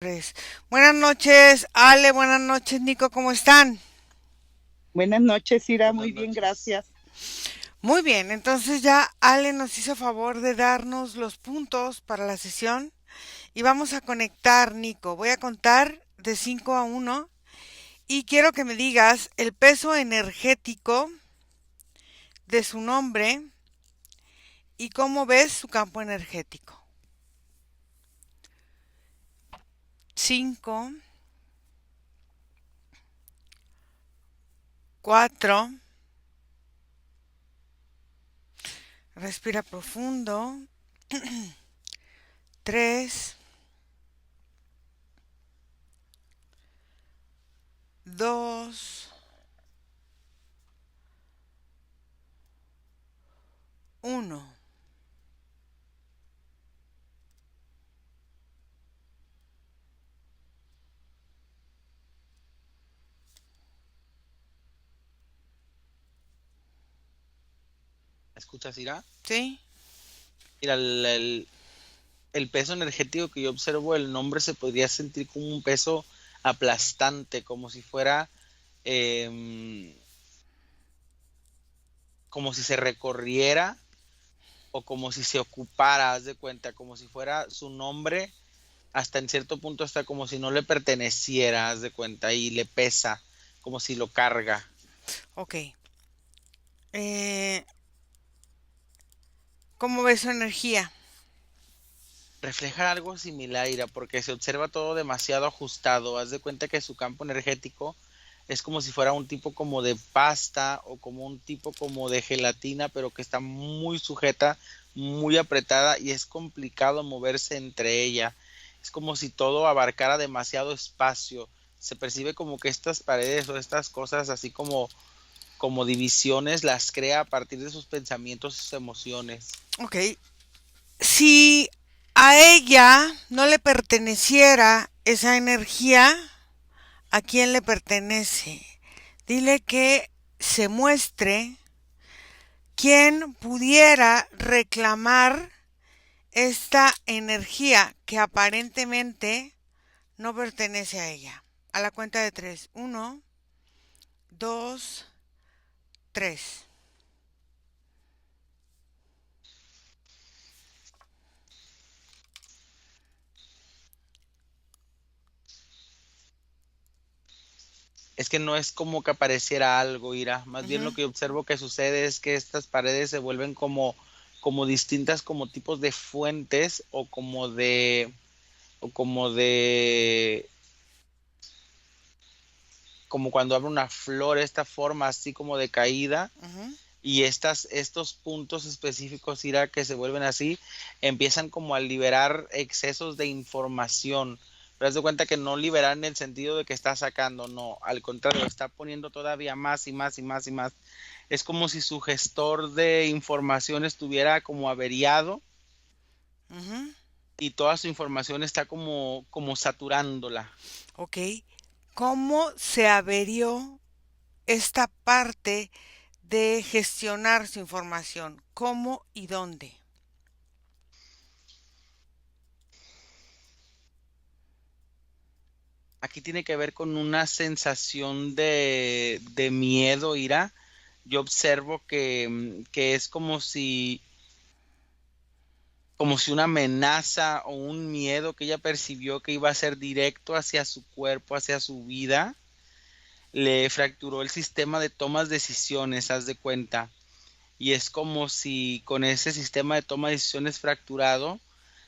Pues, buenas noches, Ale, buenas noches, Nico, ¿cómo están? Buenas noches, Ira. Buenas Muy bien, noches. gracias. Muy bien, entonces ya Ale nos hizo favor de darnos los puntos para la sesión y vamos a conectar, Nico. Voy a contar de 5 a uno y quiero que me digas el peso energético de su nombre y cómo ves su campo energético. 5, 4, respira profundo. 3, 2, 1. ¿Me escuchas, Ira? ¿Sí? Mira, el peso energético que yo observo, el nombre se podría sentir como un peso aplastante, como si fuera, em, como si se recorriera o como si se ocupara, haz de cuenta, como si fuera su nombre, hasta en cierto punto, hasta como si no le perteneciera, haz de cuenta, y le pesa, como si lo carga. Ok. Eh, ¿Cómo ves su energía? Refleja algo similar, Ira, porque se observa todo demasiado ajustado. Haz de cuenta que su campo energético es como si fuera un tipo como de pasta o como un tipo como de gelatina, pero que está muy sujeta, muy apretada y es complicado moverse entre ella. Es como si todo abarcara demasiado espacio. Se percibe como que estas paredes o estas cosas, así como divisiones, las crea a partir de sus pensamientos y sus emociones. Ok. Si a ella no le perteneciera esa energía, ¿a quién le pertenece? Dile que se muestre quién pudiera reclamar esta energía que aparentemente no pertenece a ella. A la cuenta de tres. Uno, dos, tres. Es que no es como que apareciera algo, Ira. Más bien Ujú. lo que yo observo que sucede es que estas paredes se vuelven como distintas como tipos de fuentes o como cuando abre una flor, esta forma así como de caída. Ujú. Y estos puntos específicos, Ira, que se vuelven así, empiezan como a liberar excesos de información. Pero haz de cuenta que no liberar en el sentido de que está sacando, no, al contrario, está poniendo todavía más y más y más y más. Es como si su gestor de información estuviera como averiado Ujú. y toda su información está como saturándola. Ok. ¿Cómo se averió esta parte de gestionar su información? ¿Cómo y dónde? Aquí tiene que ver con una sensación de miedo, ira. Yo observo que es como si una amenaza o un miedo que ella percibió que iba a ser directo hacia su cuerpo, hacia su vida, le fracturó el sistema de tomas decisiones, haz de cuenta. Y es como si con ese sistema de toma de decisiones fracturado,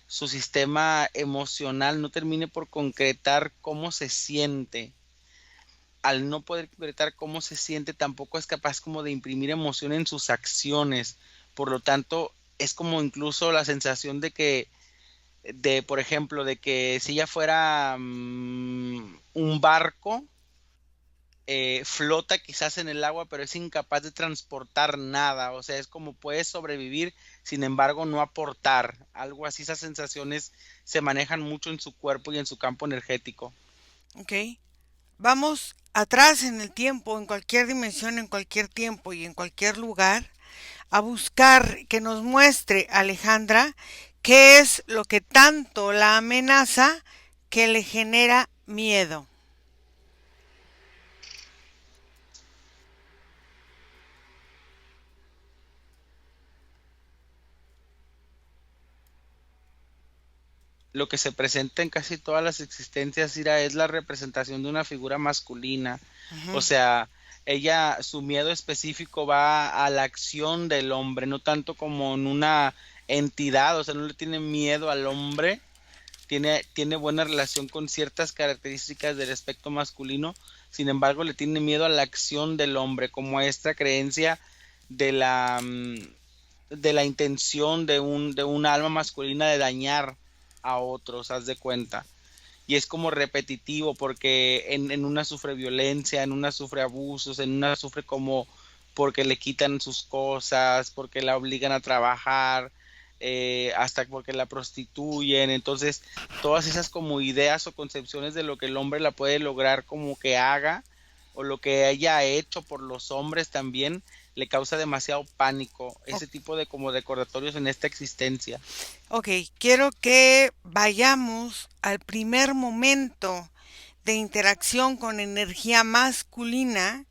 su sistema emocional no termine por concretar cómo se siente. Al no poder concretar cómo se siente, tampoco es capaz como de imprimir emoción en sus acciones. Por lo tanto, es como incluso la sensación por ejemplo, de que si ella fuera un barco, flota quizás en el agua, pero es incapaz de transportar nada. O sea, es como puede sobrevivir, sin embargo, no aportar. Algo así, esas sensaciones se manejan mucho en su cuerpo y en su campo energético. ¿Ok? Vamos atrás en el tiempo, en cualquier dimensión, en cualquier tiempo y en cualquier lugar, a buscar que nos muestre Alejandra qué es lo que tanto la amenaza que le genera miedo. Lo que se presenta en casi todas las existencias, Ira, es la representación de una figura masculina. O Ujú. sea, ella, su miedo específico va a la acción del hombre, no tanto como en una entidad, o sea, no le tiene miedo al hombre, tiene buena relación con ciertas características del aspecto masculino, sin embargo, le tiene miedo a la acción del hombre, como a esta creencia de la intención de un alma masculina de dañar a otros, haz de cuenta. Y es como repetitivo porque en una sufre violencia, en una sufre abusos, en una sufre como porque le quitan sus cosas, porque la obligan a trabajar, hasta porque la prostituyen. Entonces, todas esas como ideas o concepciones de lo que el hombre la puede lograr como que haga o lo que haya hecho por los hombres también le causa demasiado pánico, O- ese tipo de como recordatorios en esta existencia. ok, quiero que vayamos al primer momento de interacción con energía masculina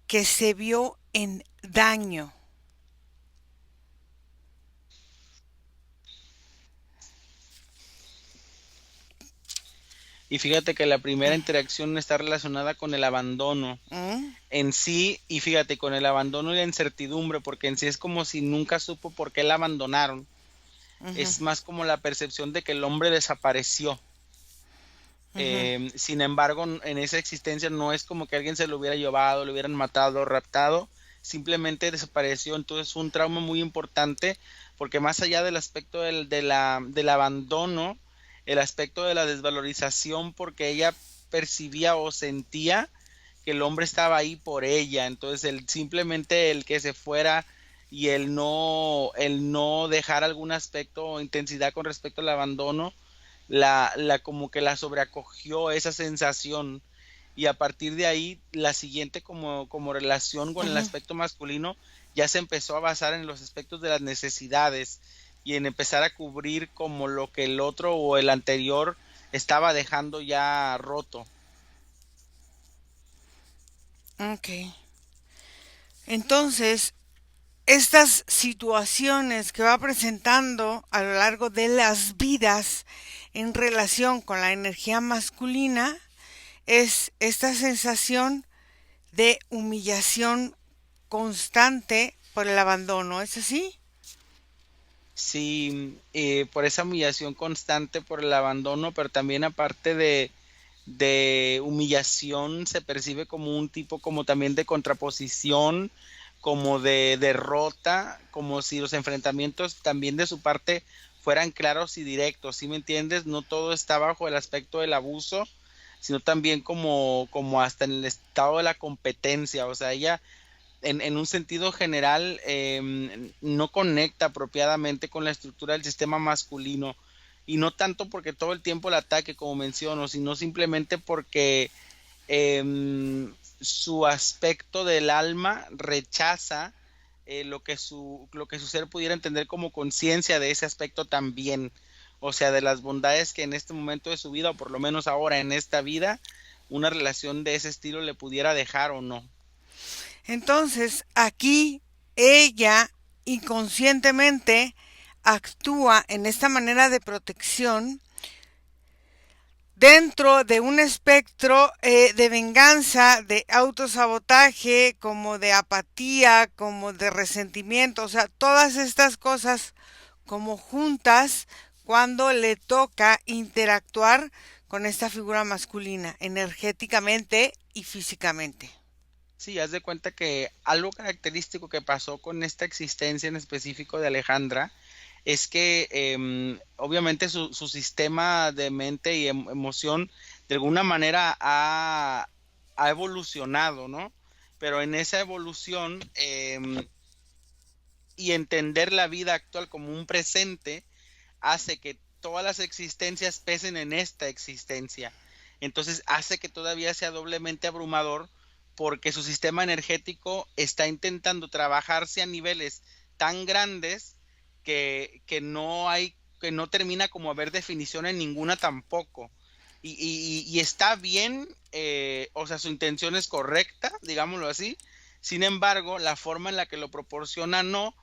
que se vio en daño. Y fíjate que la primera interacción está relacionada con el abandono ¿Mm? en sí, y fíjate, con el abandono y la incertidumbre, porque en sí es como si nunca supo por qué la abandonaron. Ujú, Es más como la percepción de que el hombre desapareció. ujú. Sin embargo, en esa existencia no es como que alguien se lo hubiera llevado, lo hubieran matado, raptado, simplemente desapareció. Entonces, un trauma muy importante, porque más allá del aspecto del abandono, el aspecto de la desvalorización, porque ella percibía o sentía que el hombre estaba ahí por ella. Entonces, simplemente el que se fuera y el no dejar algún aspecto o intensidad con respecto al abandono como que la sobreacogió esa sensación, y a partir de ahí la siguiente como relación con el Ujú. aspecto masculino ya se empezó a basar en los aspectos de las necesidades y en empezar a cubrir como lo que el otro o el anterior estaba dejando ya roto. Ok. Entonces, estas situaciones que va presentando a lo largo de las vidas en relación con la energía masculina es esta sensación de humillación constante por el abandono. ¿Es así? Sí, por esa humillación constante, por el abandono, pero también aparte de humillación se percibe como un tipo como también de contraposición, como de derrota, como si los enfrentamientos también de su parte fueran claros y directos, ¿sí me entiendes? No todo está bajo el aspecto del abuso, sino también como hasta en el estado de la competencia. O sea, ella en un sentido general, no conecta apropiadamente con la estructura del sistema masculino, y no tanto porque todo el tiempo el ataque, como menciono, sino simplemente porque su aspecto del alma rechaza lo que su ser pudiera entender como conciencia de ese aspecto también, o sea, de las bondades que en este momento de su vida, o por lo menos ahora en esta vida, una relación de ese estilo le pudiera dejar o no. Entonces, aquí ella inconscientemente actúa en esta manera de protección dentro de un espectro de venganza, de autosabotaje, como de apatía, como de resentimiento, o sea, todas estas cosas como juntas cuando le toca interactuar con esta figura masculina, energéticamente y físicamente. Sí, haz de cuenta que algo característico que pasó con esta existencia en específico de Alejandra es que obviamente su sistema de mente y emoción de alguna manera ha evolucionado, ¿no? Pero en esa evolución, y entender la vida actual como un presente hace que todas las existencias pesen en esta existencia. Entonces hace que todavía sea doblemente abrumador porque su sistema energético está intentando trabajarse a niveles tan grandes que no termina como haber definición en ninguna tampoco. y está bien, o sea, su intención es correcta, digámoslo así. Sin embargo, la forma en la que lo proporciona no,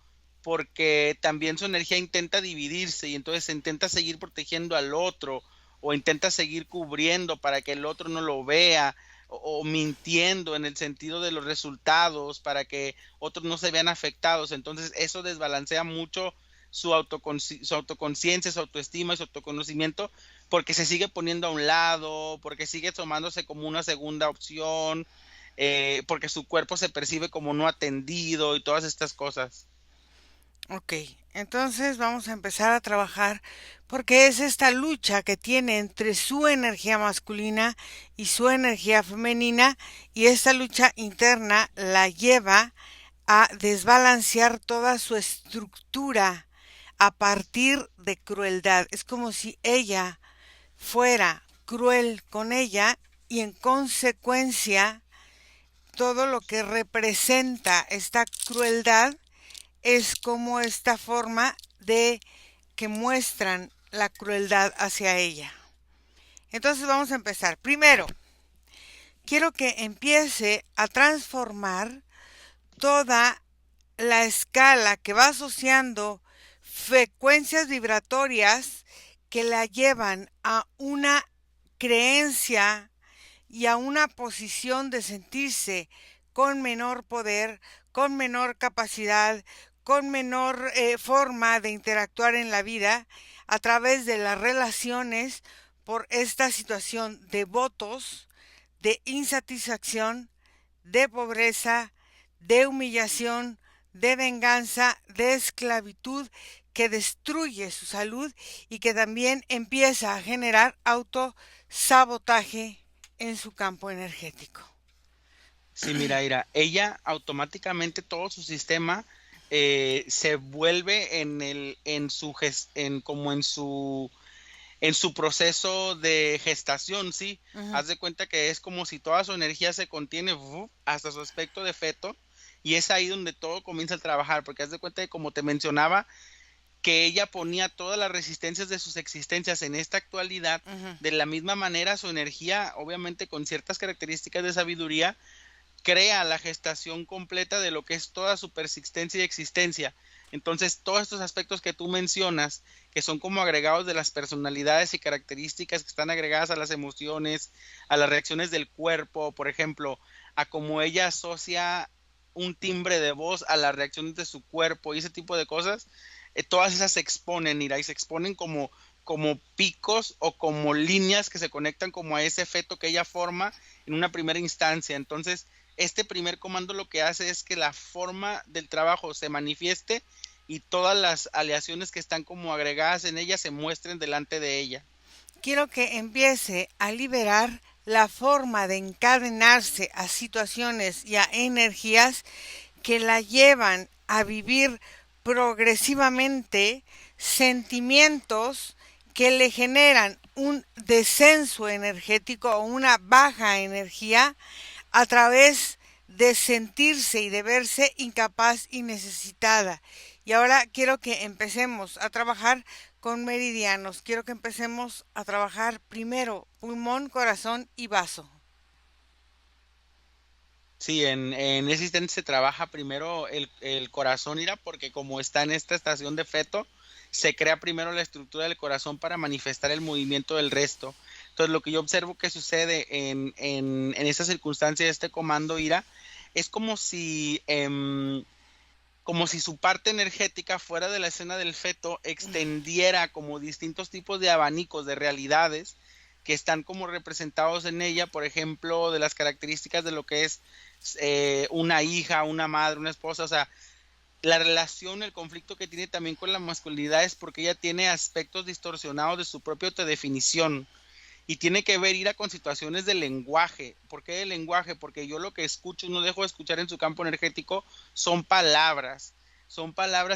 porque también su energía intenta dividirse y entonces intenta seguir protegiendo al otro o intenta seguir cubriendo para que el otro no lo vea o mintiendo en el sentido de los resultados para que otros no se vean afectados. Entonces eso desbalancea mucho su autoconciencia, su autoestima y su autoconocimiento porque se sigue poniendo a un lado, porque sigue tomándose como una segunda opción, porque su cuerpo se percibe como no atendido y todas estas cosas. Ok, entonces vamos a empezar a trabajar porque es esta lucha que tiene entre su energía masculina y su energía femenina y esta lucha interna la lleva a desbalancear toda su estructura a partir de crueldad. Es como si ella fuera cruel con ella y en consecuencia todo lo que representa esta crueldad es como esta forma de que muestran la crueldad hacia ella. Entonces vamos a empezar. Primero, quiero que empiece a transformar toda la escala que va asociando frecuencias vibratorias que la llevan a una creencia y a una posición de sentirse con menor poder, con menor capacidad, con menor forma de interactuar en la vida a través de las relaciones por esta situación de votos, de insatisfacción, de pobreza, de humillación, de venganza, de esclavitud que destruye su salud y que también empieza a generar autosabotaje en su campo energético. Sí, mira, Ira, ella automáticamente todo su sistema se vuelve en su proceso de gestación, ¿sí? Ujú. Haz de cuenta que es como si toda su energía se contiene hasta su aspecto de feto y es ahí donde todo comienza a trabajar, porque haz de cuenta que como te mencionaba, que ella ponía todas las resistencias de sus existencias en esta actualidad, Ujú. de la misma manera su energía, obviamente con ciertas características de sabiduría, crea la gestación completa de lo que es toda su persistencia y existencia. Entonces, todos estos aspectos que tú mencionas, que son como agregados de las personalidades y características que están agregadas a las emociones, a las reacciones del cuerpo, por ejemplo, a cómo ella asocia un timbre de voz a las reacciones de su cuerpo y ese tipo de cosas, todas esas se exponen, Ira, y se exponen como picos o como líneas que se conectan como a ese feto que ella forma en una primera instancia. Entonces, este primer comando lo que hace es que la forma del trabajo se manifieste y todas las aleaciones que están como agregadas en ella se muestren delante de ella. Quiero que empiece a liberar la forma de encadenarse a situaciones y a energías que la llevan a vivir progresivamente sentimientos que le generan un descenso energético o una baja energía a través de sentirse y de verse incapaz y necesitada. Y ahora quiero que empecemos a trabajar con meridianos. Quiero que empecemos a trabajar primero pulmón, corazón y vaso. Sí, en ese instante se trabaja primero el corazón, Ira, porque como está en esta estación de feto, se crea primero la estructura del corazón para manifestar el movimiento del resto. Entonces, lo que yo observo que sucede en esta circunstancia de este comando, Ira, es como si su parte energética fuera de la escena del feto extendiera como distintos tipos de abanicos de realidades que están como representados en ella, por ejemplo, de las características de lo que es una hija, una madre, una esposa, o sea, la relación, el conflicto que tiene también con la masculinidad es porque ella tiene aspectos distorsionados de su propia autodefinición y tiene que ver ir a con situaciones del lenguaje. ¿Por qué del lenguaje? Porque yo lo que escucho y no dejo de escuchar en su campo energético son palabras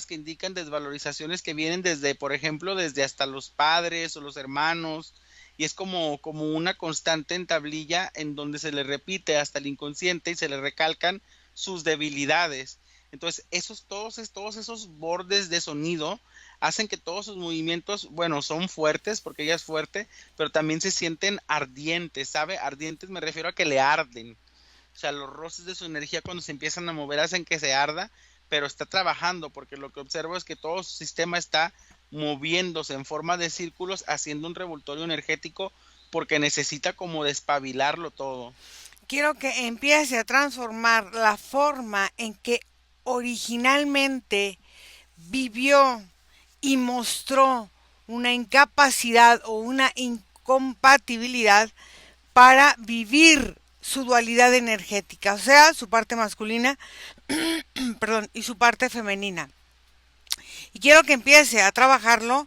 que indican desvalorizaciones que vienen desde, por ejemplo, desde hasta los padres o los hermanos, y es como una constante en tablilla en donde se le repite hasta el inconsciente y se le recalcan sus debilidades. Entonces, todos esos bordes de sonido hacen que todos sus movimientos, bueno, son fuertes porque ella es fuerte, pero también se sienten ardientes, ¿sabe? Ardientes me refiero a que le arden. O sea, los roces de su energía cuando se empiezan a mover hacen que se arda, pero está trabajando porque lo que observo es que todo su sistema está moviéndose en forma de círculos, haciendo un revoltorio energético porque necesita como despabilarlo todo. Quiero que empiece a transformar la forma en que originalmente vivió y mostró una incapacidad o una incompatibilidad para vivir su dualidad energética, o sea, su parte masculina, perdón, y su parte femenina. Y quiero que empiece a trabajarlo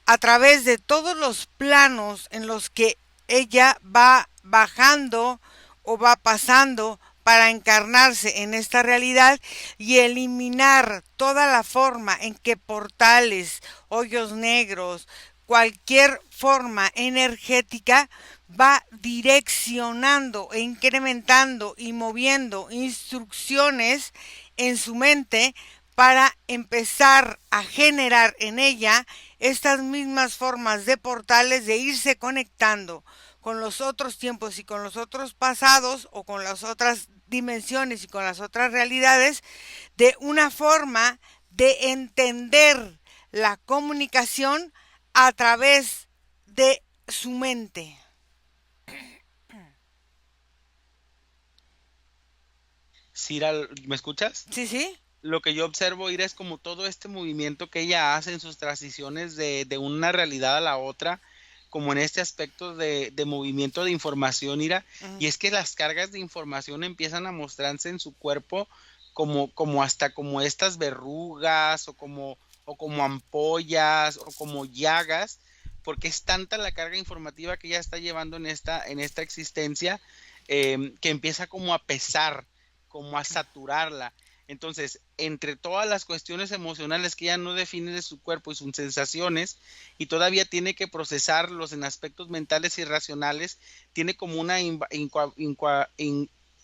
a través de todos los planos en los que ella va bajando o va pasando para encarnarse en esta realidad y eliminar toda la forma en que portales, hoyos negros, cualquier forma energética va direccionando e incrementando y moviendo instrucciones en su mente para empezar a generar en ella estas mismas formas de portales de irse conectando con los otros tiempos y con los otros pasados o con las otras dimensiones y con las otras realidades de una forma de entender la comunicación a través de su mente. Cira, ¿me escuchas? ¿Sí, sí? Lo que yo observo, Ira, es como todo este movimiento que ella hace en sus transiciones de una realidad a la otra, como en este aspecto de movimiento de información, Ira, Uh-huh. y es que las cargas de información empiezan a mostrarse en su cuerpo como hasta como estas verrugas o como ampollas o como llagas, porque es tanta la carga informativa que ella está llevando en esta existencia, que empieza como a pesar, como a saturarla. Entonces, entre todas las cuestiones emocionales que ella no define de su cuerpo y sus sensaciones, y todavía tiene que procesarlos en aspectos mentales y racionales, tiene como una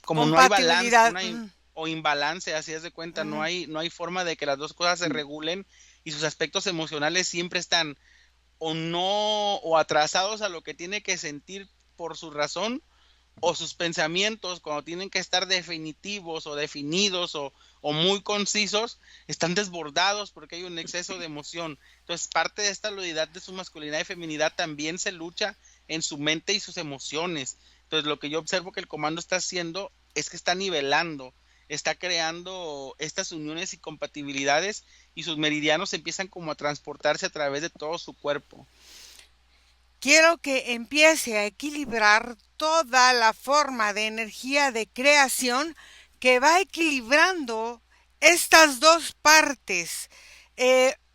como no hay balance, Compatibilidad. Uh-huh. o imbalance, así es de cuenta, Uh-huh. no hay forma de que las dos cosas se regulen y sus aspectos emocionales siempre están o no, o atrasados a lo que tiene que sentir por su razón, o sus pensamientos, cuando tienen que estar definitivos o definidos o muy concisos, están desbordados porque hay un exceso de emoción. Entonces, parte de esta dualidad de su masculinidad y feminidad también se lucha en su mente y sus emociones. Entonces, lo que yo observo que el comando está haciendo es que está nivelando, está creando estas uniones y compatibilidades y sus meridianos empiezan como a transportarse a través de todo su cuerpo. Quiero que empiece a equilibrar toda la forma de energía de creación que va equilibrando estas dos partes,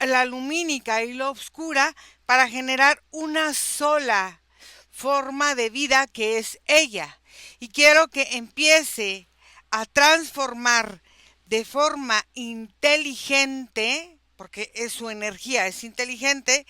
la lumínica y la oscura, para generar una sola forma de vida que es ella. Y quiero que empiece a transformar de forma inteligente, porque es su energía, es inteligente,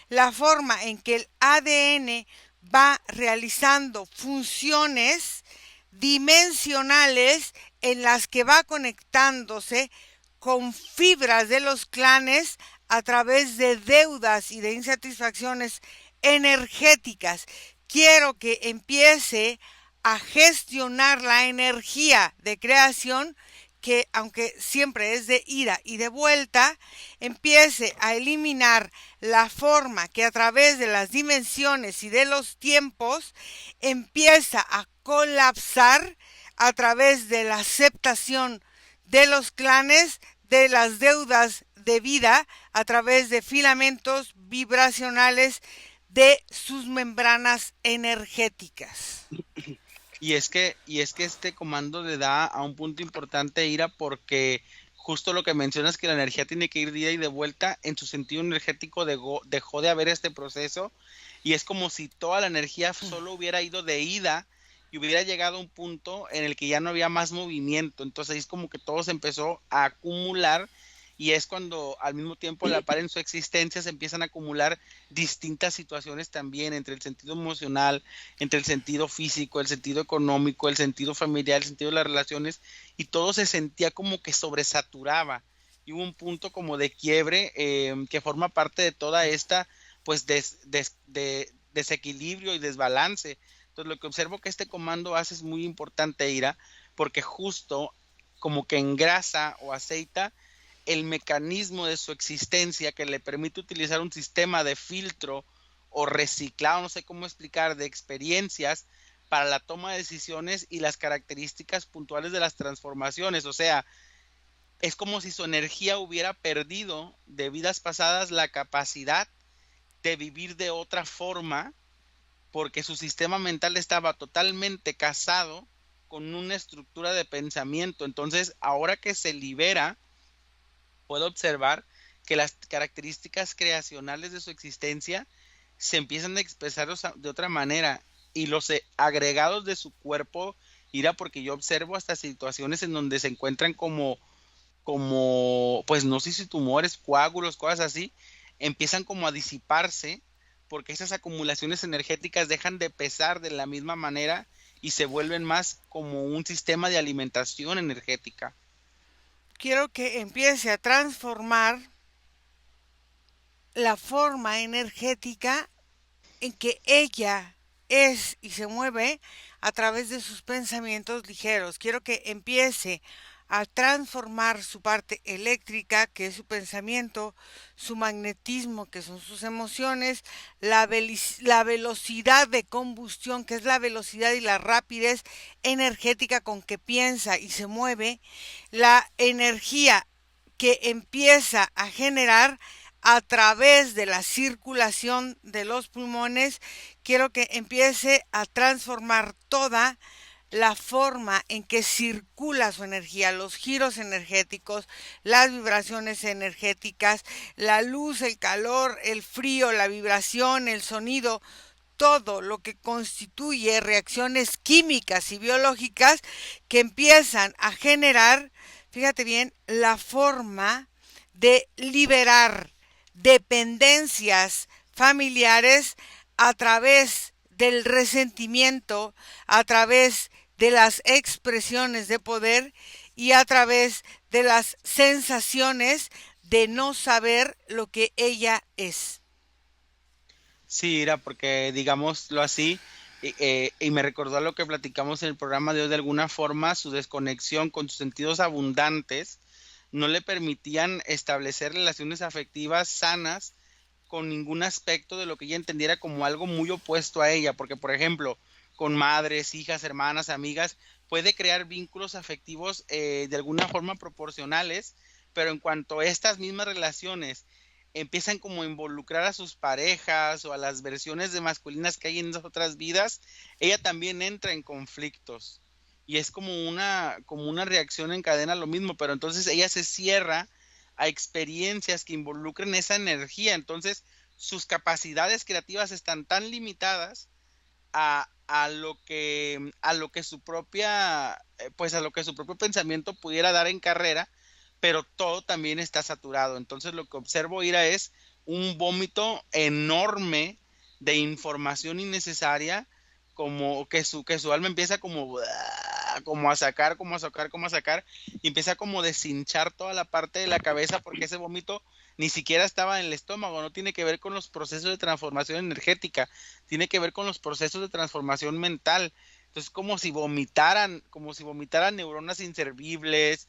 la forma en que el ADN va realizando funciones dimensionales en las que va conectándose con fibras de los clanes a través de deudas y de insatisfacciones energéticas. Quiero que empiece a gestionar la energía de creación que, aunque siempre es de ida y de vuelta, empiece a eliminar la forma que a través de las dimensiones y de los tiempos empieza a colapsar a través de la aceptación de los clanes, de las deudas de vida, a través de filamentos vibracionales de sus membranas energéticas. Y es que este comando le da a un punto importante, Ira, porque justo lo que mencionas que la energía tiene que ir de ida y de vuelta, en su sentido energético dejó de haber este proceso y es como si toda la energía solo hubiera ido de ida y hubiera llegado a un punto en el que ya no había más movimiento. Entonces es como que todo se empezó a acumular y es cuando al mismo tiempo a la par en su existencia se empiezan a acumular distintas situaciones también entre el sentido emocional, entre el sentido físico, el sentido económico, el sentido familiar, el sentido de las relaciones, y todo se sentía como que sobresaturaba. Y hubo un punto como de quiebre que forma parte de toda esta pues desequilibrio y desbalance. Entonces lo que observo que este comando hace es muy importante, Ira, porque justo como que engrasa o aceita el mecanismo de su existencia que le permite utilizar un sistema de filtro o reciclado, no sé cómo explicar, de experiencias para la toma de decisiones y las características puntuales de las transformaciones. O sea, es como si su energía hubiera perdido de vidas pasadas la capacidad de vivir de otra forma porque su sistema mental estaba totalmente casado con una estructura de pensamiento. Entonces, ahora que se libera, puedo observar que las características creacionales de su existencia se empiezan a expresar de otra manera y los agregados de su cuerpo irá porque yo observo hasta situaciones en donde se encuentran pues no sé si tumores, coágulos, cosas así, empiezan como a disiparse porque esas acumulaciones energéticas dejan de pesar de la misma manera y se vuelven más como un sistema de alimentación energética. Quiero que empiece a transformar la forma energética en que ella es y se mueve a través de sus pensamientos ligeros. Quiero que empiece a transformar su parte eléctrica, que es su pensamiento, su magnetismo, que son sus emociones, la velocidad de combustión, que es la velocidad y la rapidez energética con que piensa y se mueve, la energía que empieza a generar a través de la circulación de los pulmones. Quiero que empiece a transformar toda la forma en que circula su energía, los giros energéticos, las vibraciones energéticas, la luz, el calor, el frío, la vibración, el sonido, todo lo que constituye reacciones químicas y biológicas que empiezan a generar, fíjate bien, la forma de liberar dependencias familiares a través del resentimiento, a través de las expresiones de poder y a través de las sensaciones de no saber lo que ella es. Sí, era porque digámoslo así, y me recordó a lo que platicamos en el programa de hoy, de alguna forma su desconexión con sus sentidos abundantes no le permitían establecer relaciones afectivas sanas con ningún aspecto de lo que ella entendiera como algo muy opuesto a ella, porque por ejemplo, con madres, hijas, hermanas, amigas, puede crear vínculos afectivos de alguna forma proporcionales, pero en cuanto a estas mismas relaciones empiezan como a involucrar a sus parejas o a las versiones de masculinas que hay en esas otras vidas, ella también entra en conflictos. Y es como una reacción en cadena a lo mismo, pero entonces ella se cierra a experiencias que involucren esa energía. Entonces, sus capacidades creativas están tan limitadas a lo que su propia, pues a lo que su propio pensamiento pudiera dar en carrera, pero todo también está saturado. Entonces lo que observo, Ira, es un vómito enorme de información innecesaria, como que su alma empieza como a sacar, como a sacar, como a sacar, y empieza como a deshinchar toda la parte de la cabeza porque ese vómito ni siquiera estaba en el estómago, no tiene que ver con los procesos de transformación energética, tiene que ver con los procesos de transformación mental. Entonces, como si vomitaran neuronas inservibles,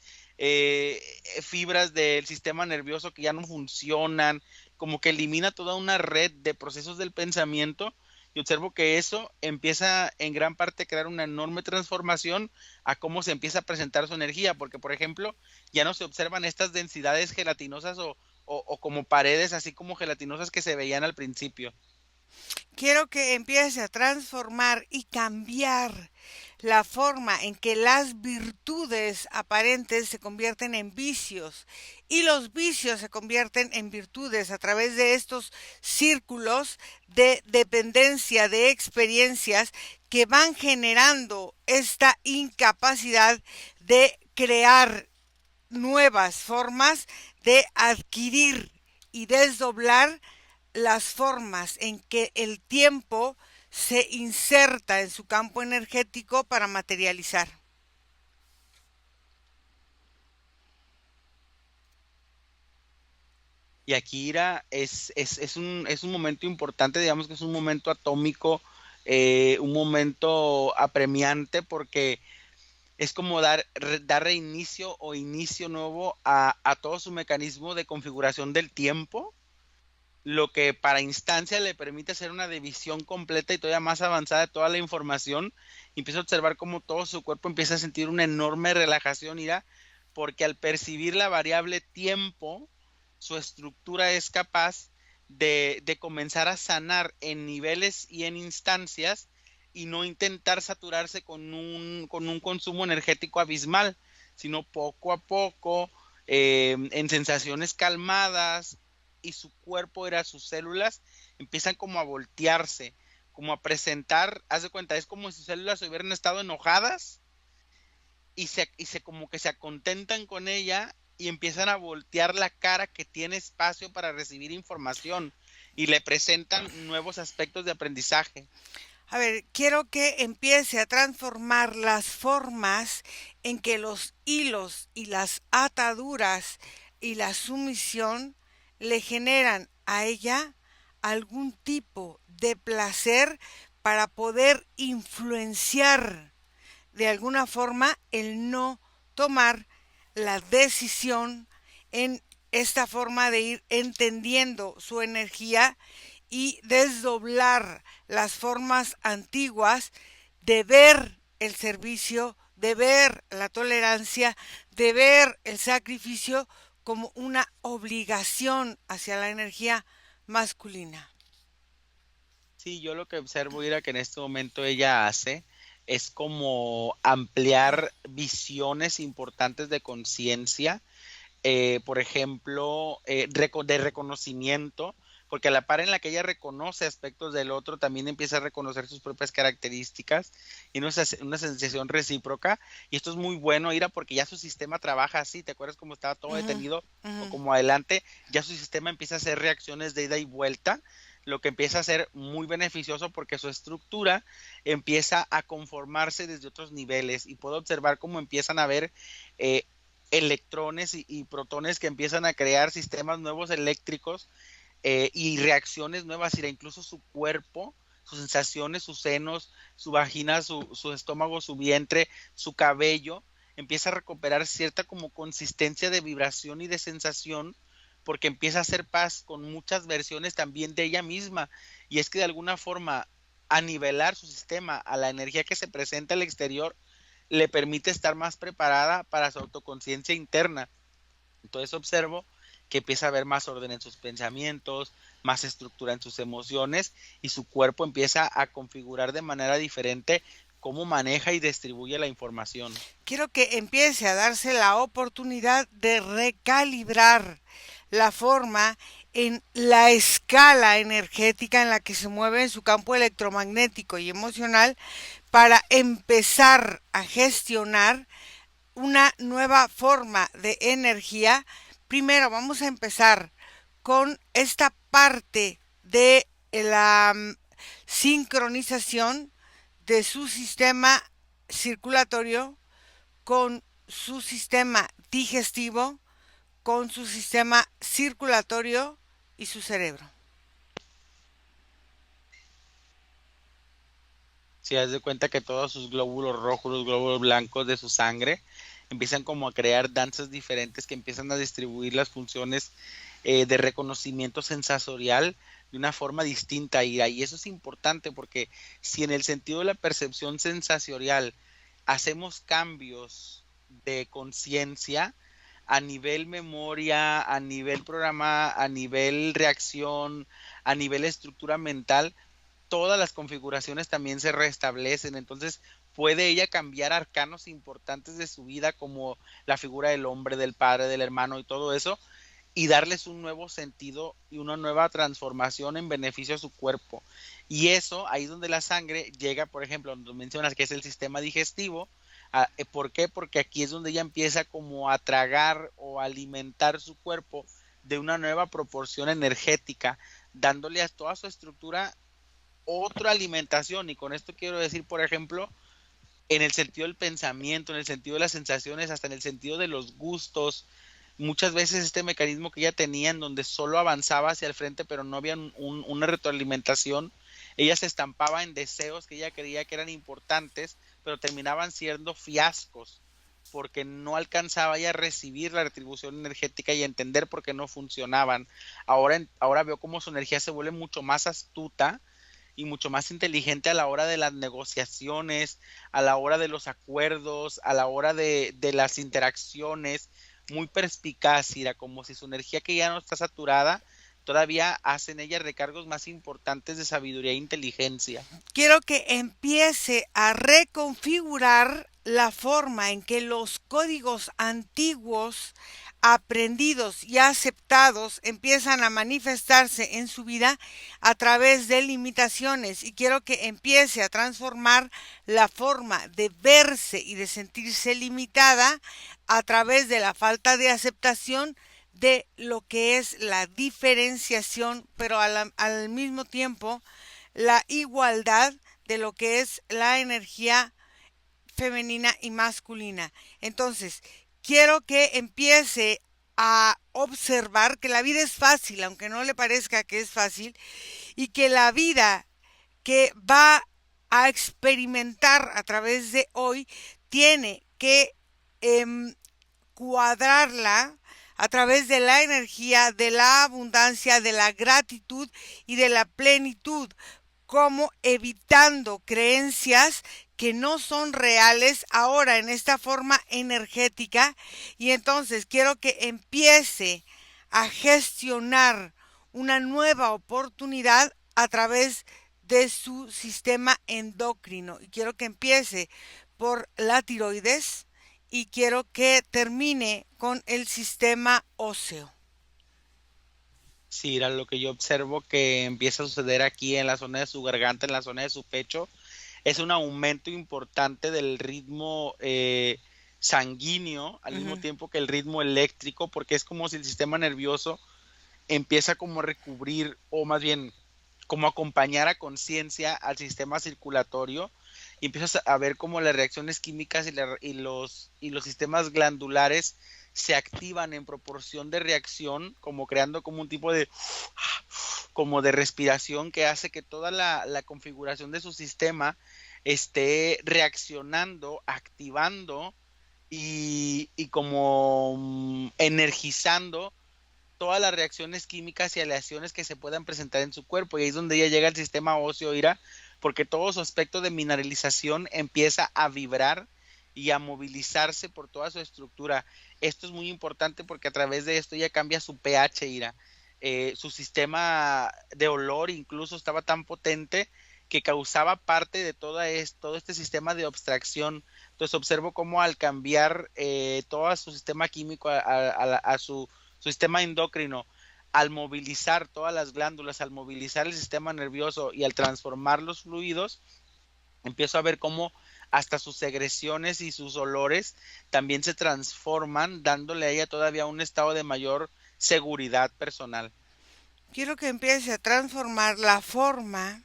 fibras del sistema nervioso que ya no funcionan, como que elimina toda una red de procesos del pensamiento y observo que eso empieza en gran parte a crear una enorme transformación a cómo se empieza a presentar su energía, porque por ejemplo ya no se observan estas densidades gelatinosas o como paredes así como gelatinosas que se veían al principio. Quiero que empiece a transformar y cambiar la forma en que las virtudes aparentes se convierten en vicios y los vicios se convierten en virtudes a través de estos círculos de dependencia de experiencias que van generando esta incapacidad de crear nuevas formas de adquirir y desdoblar las formas en que el tiempo se inserta en su campo energético para materializar. Y aquí Ira, es un momento importante, digamos que es un momento atómico, un momento apremiante porque es como dar reinicio o inicio nuevo a todo su mecanismo de configuración del tiempo, lo que para instancia le permite hacer una división completa y todavía más avanzada de toda la información. Y empieza a observar cómo todo su cuerpo empieza a sentir una enorme relajación, Ira, porque al percibir la variable tiempo, su estructura es capaz de comenzar a sanar en niveles y en instancias y no intentar saturarse con un consumo energético abismal, sino poco a poco, en sensaciones calmadas, y su cuerpo era sus células empiezan como a voltearse, como a presentar, haz de cuenta, es como si sus células hubieran estado enojadas y se como que se acontentan con ella y empiezan a voltear la cara que tiene espacio para recibir información y le presentan nuevos aspectos de aprendizaje. A ver, quiero que empiece a transformar las formas en que los hilos y las ataduras y la sumisión le generan a ella algún tipo de placer para poder influenciar de alguna forma el no tomar la decisión en esta forma de ir entendiendo su energía y desdoblar las formas antiguas de ver el servicio, de ver la tolerancia, de ver el sacrificio como una obligación hacia la energía masculina. Sí, yo lo que observo, Ira, que en este momento ella hace es como ampliar visiones importantes de conciencia, por ejemplo, de reconocimiento, porque a la par en la que ella reconoce aspectos del otro, también empieza a reconocer sus propias características y una sensación recíproca. Y esto es muy bueno, Ira, porque ya su sistema trabaja así. ¿Te acuerdas cómo estaba todo Ujú, detenido o ujú. como adelante? Ya su sistema empieza a hacer reacciones de ida y vuelta, lo que empieza a ser muy beneficioso porque su estructura empieza a conformarse desde otros niveles y puedo observar cómo empiezan a ver eh, electrones y protones que empiezan a crear sistemas nuevos eléctricos, y reacciones nuevas, y incluso su cuerpo, sus sensaciones, sus senos, su vagina, su estómago, su vientre, su cabello, empieza a recuperar cierta como consistencia de vibración y de sensación, porque empieza a hacer paz con muchas versiones también de ella misma, y es que de alguna forma a nivelar su sistema a la energía que se presenta al exterior le permite estar más preparada para su autoconciencia interna. Entonces observo que empieza a haber más orden en sus pensamientos, más estructura en sus emociones y su cuerpo empieza a configurar de manera diferente cómo maneja y distribuye la información. Quiero que empiece a darse la oportunidad de recalibrar la forma en la escala energética en la que se mueve en su campo electromagnético y emocional para empezar a gestionar una nueva forma de energía. Primero vamos a empezar con esta parte de la sincronización de su sistema circulatorio con su sistema digestivo, con su sistema circulatorio y su cerebro. Si das de cuenta que todos sus glóbulos rojos, los glóbulos blancos de su sangre empiezan como a crear danzas diferentes que empiezan a distribuir las funciones, de reconocimiento sensorial de una forma distinta, Ira. Y eso es importante porque si en el sentido de la percepción sensorial hacemos cambios de conciencia a nivel memoria, a nivel programa, a nivel reacción, a nivel estructura mental, todas las configuraciones también se restablecen. Entonces puede ella cambiar arcanos importantes de su vida como la figura del hombre, del padre, del hermano y todo eso, y darles un nuevo sentido y una nueva transformación en beneficio a su cuerpo. Y eso, ahí es donde la sangre llega, por ejemplo, donde mencionas que es el sistema digestivo, ¿Por qué? Porque aquí es donde ella empieza como a tragar o alimentar su cuerpo de una nueva proporción energética, dándole a toda su estructura otra alimentación. Y con esto quiero decir, por ejemplo, en el sentido del pensamiento, en el sentido de las sensaciones, hasta en el sentido de los gustos. Muchas veces este mecanismo que ella tenía en donde solo avanzaba hacia el frente, pero no había una retroalimentación, ella se estampaba en deseos que ella creía que eran importantes, pero terminaban siendo fiascos, porque no alcanzaba ya a recibir la retribución energética y a entender por qué no funcionaban. Ahora veo cómo su energía se vuelve mucho más astuta y mucho más inteligente a la hora de las negociaciones, a la hora de los acuerdos, a la hora de las interacciones, muy perspicaz, Ira, como si su energía que ya no está saturada, todavía hacen ella recargos más importantes de sabiduría e inteligencia. Quiero que empiece a reconfigurar la forma en que los códigos antiguos aprendidos y aceptados empiezan a manifestarse en su vida a través de limitaciones, y quiero que empiece a transformar la forma de verse y de sentirse limitada a través de la falta de aceptación de lo que es la diferenciación, pero al mismo tiempo la igualdad de lo que es la energía femenina y masculina. Entonces, quiero que empiece a observar que la vida es fácil, aunque no le parezca que es fácil, y que la vida que va a experimentar a través de hoy tiene que cuadrarla a través de la energía, de la abundancia, de la gratitud y de la plenitud, como evitando creencias que no son reales ahora en esta forma energética. Y entonces quiero que empiece a gestionar una nueva oportunidad a través de su sistema endocrino, y quiero que empiece por la tiroides y quiero que termine con el sistema óseo. Sí, era lo que yo observo que empieza a suceder aquí en la zona de su garganta, en la zona de su pecho, es un aumento importante del ritmo sanguíneo, al mismo Ujú. tiempo que el ritmo eléctrico, porque es como si el sistema nervioso empieza como a recubrir, o más bien como acompañar a conciencia al sistema circulatorio, y empiezas a ver cómo las reacciones químicas y los sistemas glandulares se activan en proporción de reacción, como creando como un tipo de como de respiración que hace que toda la configuración de su sistema esté reaccionando, activando y como energizando todas las reacciones químicas y aleaciones que se puedan presentar en su cuerpo. Y ahí es donde ya llega el sistema óseo, Ira, porque todo su aspecto de mineralización empieza a vibrar y a movilizarse por toda su estructura. Esto es muy importante porque a través de esto ya cambia su pH, Ira. Su sistema de olor incluso estaba tan potente que causaba parte de todo este sistema de abstracción. Entonces observo cómo al cambiar todo su sistema químico a su sistema endocrino, al movilizar todas las glándulas, al movilizar el sistema nervioso y al transformar los fluidos, empiezo a ver cómo hasta sus secreciones y sus olores también se transforman, dándole a ella todavía un estado de mayor seguridad personal. Quiero que empiece a transformar la forma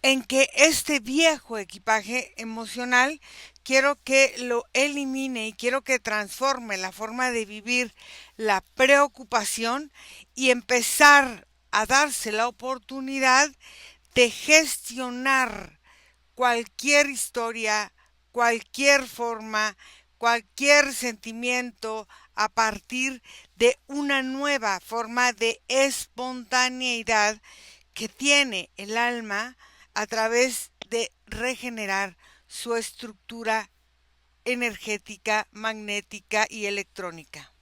en que este viejo equipaje emocional, quiero que lo elimine y quiero que transforme la forma de vivir la preocupación y empezar a darse la oportunidad de gestionar cualquier historia, cualquier forma, cualquier sentimiento a partir de una nueva forma de espontaneidad que tiene el alma a través de regenerar su estructura energética, magnética y electrónica.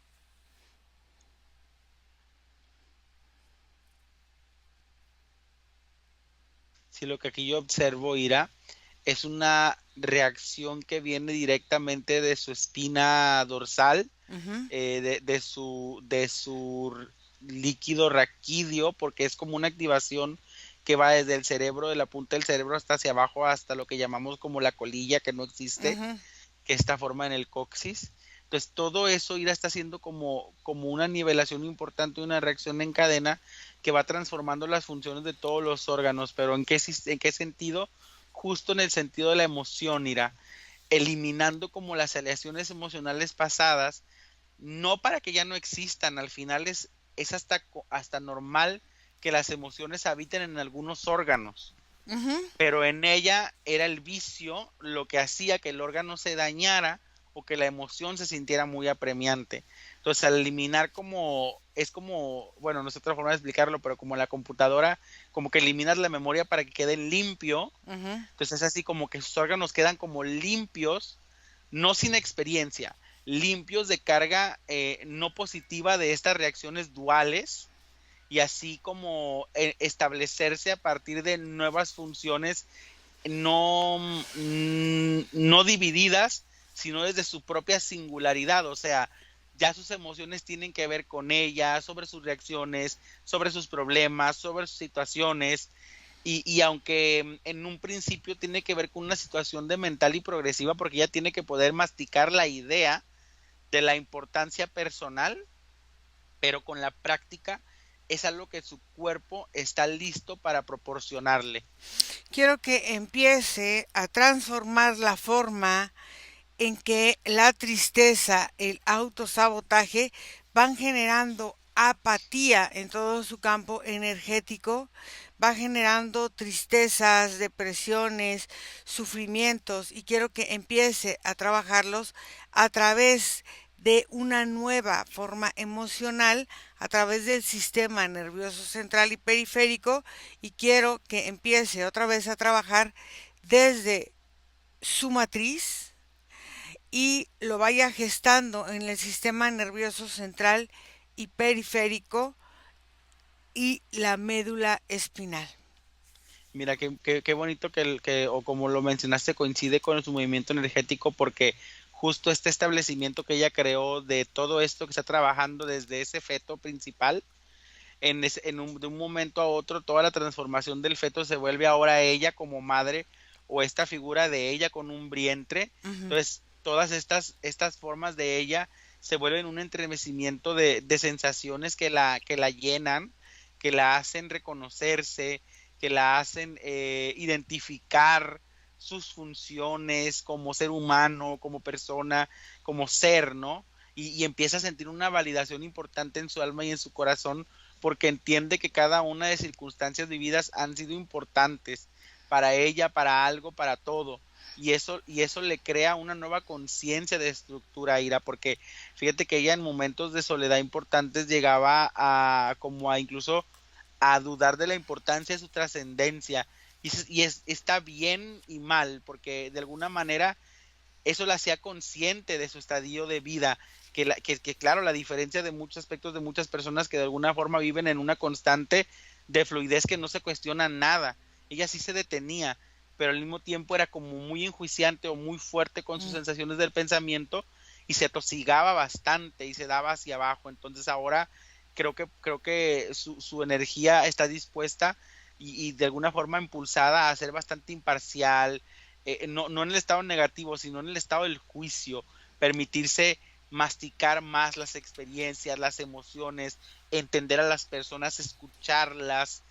Si lo que aquí yo observo, Ira, es una reacción que viene directamente de su espina dorsal, Ujú. de su líquido raquídeo, porque es como una activación que va desde el cerebro, de la punta del cerebro hasta hacia abajo, hasta lo que llamamos como la colilla, que no existe, Ujú. que está forma en el coxis. Entonces, todo eso irá está haciendo como una nivelación importante, una reacción en cadena que va transformando las funciones de todos los órganos. Pero en qué sentido? Justo en el sentido de la emoción, irá eliminando como las aleaciones emocionales pasadas, no para que ya no existan, al final es hasta normal que las emociones habiten en algunos órganos, Ujú. pero en ella era el vicio lo que hacía que el órgano se dañara o que la emoción se sintiera muy apremiante. Entonces, al eliminar es como, bueno, no sé otra forma de explicarlo, pero como la computadora, como que eliminas la memoria para que quede limpio, Ujú. entonces es así como que sus órganos quedan como limpios, no sin experiencia, limpios de carga no positiva de estas reacciones duales, y así como establecerse a partir de nuevas funciones no, no divididas, sino desde su propia singularidad. O sea, ya sus emociones tienen que ver con ella, sobre sus reacciones, sobre sus problemas, sobre sus situaciones. Y aunque en un principio tiene que ver con una situación de mental y progresiva, porque ella tiene que poder masticar la idea de la importancia personal, pero con la práctica es algo que su cuerpo está listo para proporcionarle. Quiero que empiece a transformar la forma en que la tristeza, el autosabotaje van generando apatía en todo su campo energético, va generando tristezas, depresiones, sufrimientos y quiero que empiece a trabajarlos a través de una nueva forma emocional a través del sistema nervioso central y periférico y quiero que empiece otra vez a trabajar desde su matriz y lo vaya gestando en el sistema nervioso central y periférico y la médula espinal. Mira, qué bonito o como lo mencionaste, coincide con su movimiento energético, porque justo este establecimiento que ella creó de todo esto que está trabajando desde ese feto principal, de un momento a otro, toda la transformación del feto se vuelve ahora ella como madre o esta figura de ella con un vientre. Ujú. Entonces, todas estas formas de ella se vuelven un entremecimiento de sensaciones que la llenan, que la hacen reconocerse, que la hacen identificar sus funciones como ser humano, como persona, como ser, ¿no? Y empieza a sentir una validación importante en su alma y en su corazón porque entiende que cada una de circunstancias vividas han sido importantes para ella, para algo, para todo. Y eso le crea una nueva conciencia de estructura, Ira, porque fíjate que ella en momentos de soledad importantes llegaba a como a incluso a dudar de la importancia de su trascendencia. Está bien y mal, porque de alguna manera eso la hacía consciente de su estadio de vida, que claro, la diferencia de muchos aspectos de muchas personas que de alguna forma viven en una constante de fluidez que no se cuestiona nada. Ella sí se detenía, pero al mismo tiempo era como muy enjuiciante o muy fuerte con sus Mm. sensaciones del pensamiento y se atosigaba bastante y se daba hacia abajo. Entonces ahora creo que su energía está dispuesta y de alguna forma impulsada a ser bastante imparcial, no en el estado negativo, sino en el estado del juicio, permitirse masticar más las experiencias, las emociones, entender a las personas, escucharlas,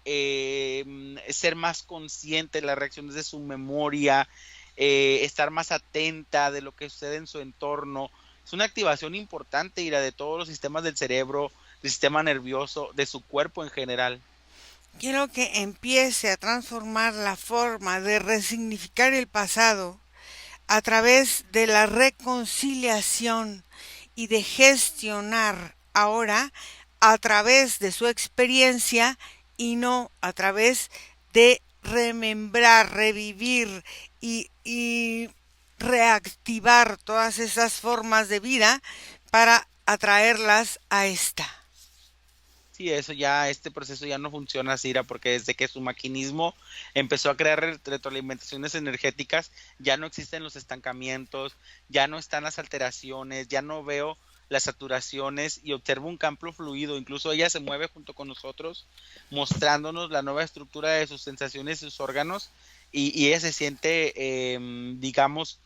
ser más consciente de las reacciones de su memoria, estar más atenta de lo que sucede en su entorno. Es una activación importante, Ira, de todos los sistemas del cerebro, del sistema nervioso, de su cuerpo en general. Quiero que empiece a transformar la forma de resignificar el pasado a través de la reconciliación y de gestionar ahora a través de su experiencia y no a través de remembrar, revivir y reactivar todas esas formas de vida para atraerlas a esta. Sí, este proceso ya no funciona así, Ira, porque desde que su maquinismo empezó a crear retroalimentaciones energéticas, ya no existen los estancamientos, ya no están las alteraciones, ya no veo las saturaciones y observo un campo fluido. Incluso ella se mueve junto con nosotros, mostrándonos la nueva estructura de sus sensaciones y sus órganos. Y ella se siente, digamos,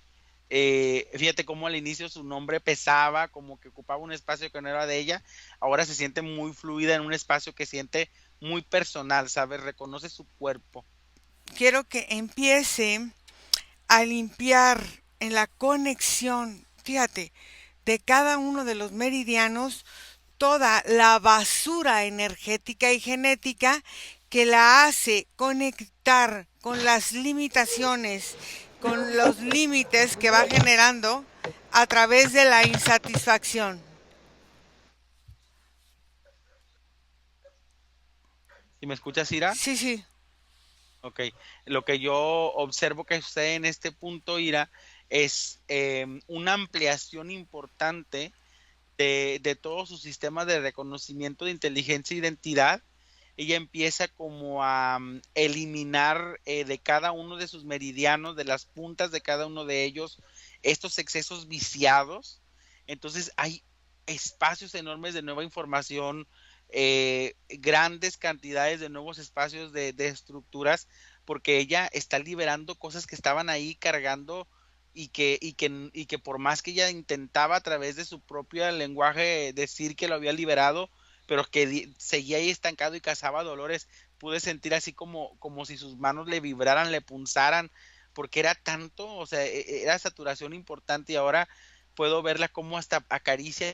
fíjate cómo al inicio su nombre pesaba, como que ocupaba un espacio que no era de ella. Ahora se siente muy fluida en un espacio que siente muy personal, ¿sabes? Reconoce su cuerpo. Quiero que empiece a limpiar en la conexión, fíjate, de cada uno de los meridianos toda la basura energética y genética que la hace conectar con las limitaciones, con los límites que va generando a través de la insatisfacción. ¿Y me escuchas, Ira? Sí, sí. Ok, lo que yo observo que sucede en este punto, Ira, es una ampliación importante de todo su sistema de reconocimiento de inteligencia e identidad. Ella empieza como a eliminar de cada uno de sus meridianos, de las puntas de cada uno de ellos, estos excesos viciados. Entonces hay espacios enormes de nueva información, grandes cantidades de nuevos espacios de estructuras, porque ella está liberando cosas que estaban ahí cargando y que por más que ella intentaba a través de su propio lenguaje decir que lo había liberado, pero que seguía ahí estancado y cazaba dolores, pude sentir así como si sus manos le vibraran, le punzaran, porque era tanto, o sea, era saturación importante y ahora puedo verla como hasta acaricia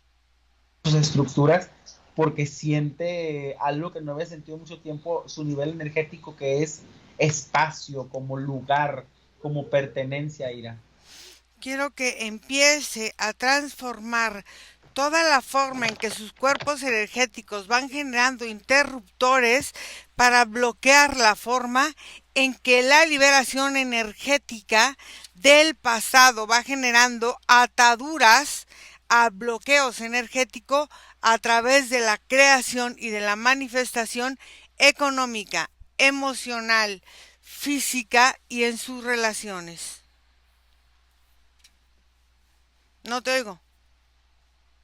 sus estructuras porque siente algo que no había sentido mucho tiempo, su nivel energético que es espacio, como lugar, como pertenencia, Ira. Quiero que empiece a transformar toda la forma en que sus cuerpos energéticos van generando interruptores para bloquear la forma en que la liberación energética del pasado va generando ataduras a bloqueos energéticos a través de la creación y de la manifestación económica, emocional, física y en sus relaciones. No te oigo.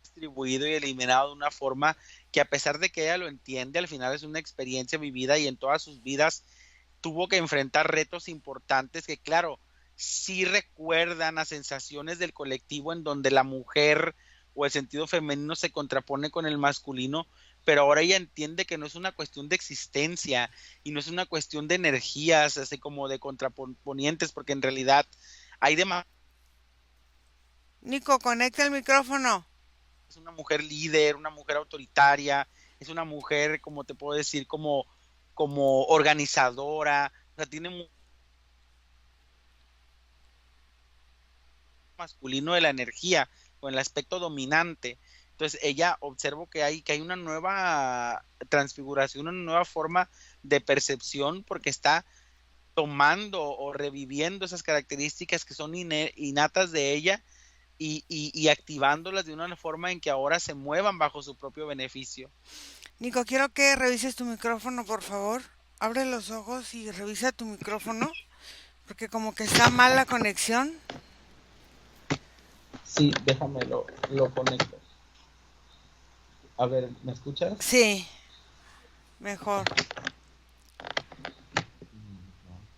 Distribuido y eliminado de una forma que a pesar de que ella lo entiende, al final es una experiencia vivida y en todas sus vidas tuvo que enfrentar retos importantes que, claro, sí recuerdan a sensaciones del colectivo en donde la mujer o el sentido femenino se contrapone con el masculino, pero ahora ella entiende que no es una cuestión de existencia y no es una cuestión de energías, así como de contraponientes, porque en realidad hay demás. Nico, conecta el micrófono. Es una mujer líder, una mujer autoritaria, es una mujer, como te puedo decir, como organizadora, o sea, tiene masculino de la energía o el aspecto dominante. Entonces ella observo que hay una nueva transfiguración, una nueva forma de percepción porque está tomando o reviviendo esas características que son innatas de ella y activándolas de una forma en que ahora se muevan bajo su propio beneficio. Nico, quiero que revises tu micrófono, por favor. Abre los ojos y revisa tu micrófono, porque como que está mal la conexión. Sí, déjame lo conecto. A ver, ¿me escuchas? Sí, mejor.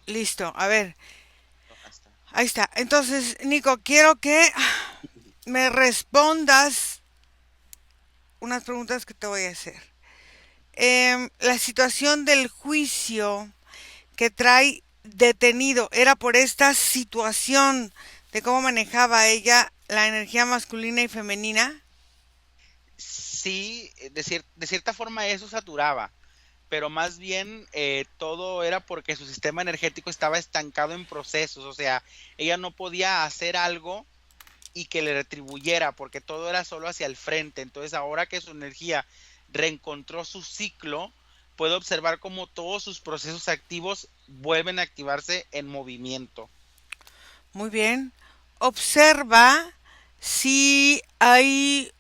Listo, a ver. Ahí está. Entonces, Nico, quiero que me respondas unas preguntas que te voy a hacer. La situación del juicio que trae detenido era por esta situación de cómo manejaba ella la energía masculina y femenina. Sí, de cierta forma eso saturaba, pero más bien todo era porque su sistema energético estaba estancado en procesos, o sea, ella no podía hacer algo y que le retribuyera porque todo era solo hacia el frente. Entonces ahora que su energía reencontró su ciclo, puede observar cómo todos sus procesos activos vuelven a activarse en movimiento. Muy bien. Observa si hay